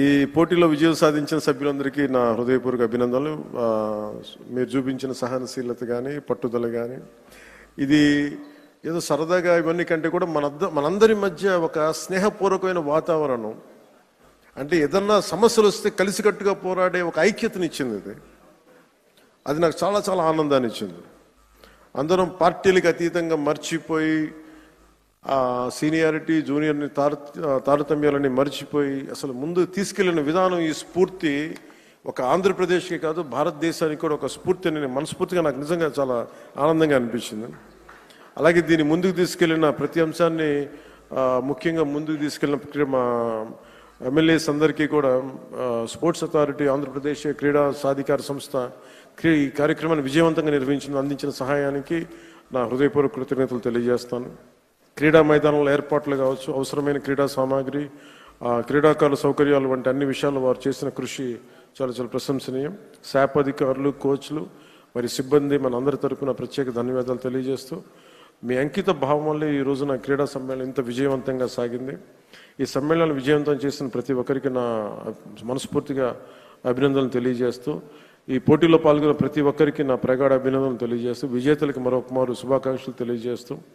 ఈ పోటీలో విజయం సాధించిన సభ్యులందరికీ నా హృదయపూర్వక అభినందనలు. మీరు చూపించిన సహనశీలత కానీ పట్టుదల కానీ ఇది ఏదో సరదాగా ఇవన్నీ కంటే కూడా మనందరి మధ్య ఒక స్నేహపూర్వకమైన వాతావరణం, అంటే ఏదన్నా సమస్యలు వస్తే కలిసికట్టుగా పోరాడే ఒక ఐక్యతనిచ్చింది. అది నాకు చాలా చాలా ఆనందాన్ని ఇచ్చింది. అందరం పార్టీలకు అతీతంగా మర్చిపోయి సీనియారిటీ జూనియర్ని తారతమ్యాలని మర్చిపోయి అసలు ముందు తీసుకెళ్లిన విధానం, ఈ స్ఫూర్తి ఒక ఆంధ్రప్రదేశ్కి కాదు భారతదేశానికి కూడా ఒక స్ఫూర్తి అని మనస్ఫూర్తిగా నాకు నిజంగా చాలా ఆనందంగా అనిపించింది. అలాగే దీన్ని ముందుకు తీసుకెళ్లిన ప్రతి అంశాన్ని ముఖ్యంగా ముందుకు తీసుకెళ్లిన మా ఎమ్మెల్యేస్ అందరికీ కూడా స్పోర్ట్స్ అథారిటీ ఆంధ్రప్రదేశ్ క్రీడా సాధికార సంస్థ ఈ కార్యక్రమాన్ని విజయవంతంగా అందించిన సహాయానికి నా హృదయపూర్వక కృతజ్ఞతలు తెలియజేస్తాను. క్రీడా మైదానంలో ఏర్పాట్లు కావచ్చు, అవసరమైన క్రీడా సామాగ్రి, క్రీడాకారుల సౌకర్యాలు వంటి అన్ని విషయాల్లో వారు చేసిన కృషి చాలా చాలా ప్రశంసనీయం. శాప్ అధికారులు, కోచ్లు, మరి సిబ్బంది మన అందరి తరపున ప్రత్యేక ధన్యవాదాలు తెలియజేస్తూ, మీ అంకిత భావం వల్లే ఈ రోజున క్రీడా సమ్మేళనం ఇంత విజయవంతంగా సాగింది. ఈ సమ్మేళనాన్ని విజయవంతం చేసిన ప్రతి ఒక్కరికి నా మనస్ఫూర్తిగా అభినందనలు తెలియజేస్తూ, ఈ పోటీలో పాల్గొన్న ప్రతి ఒక్కరికి నా ప్రగాఢ అభినందనలు తెలియజేస్తూ, విజేతలకు మరొక శుభాకాంక్షలు తెలియజేస్తూ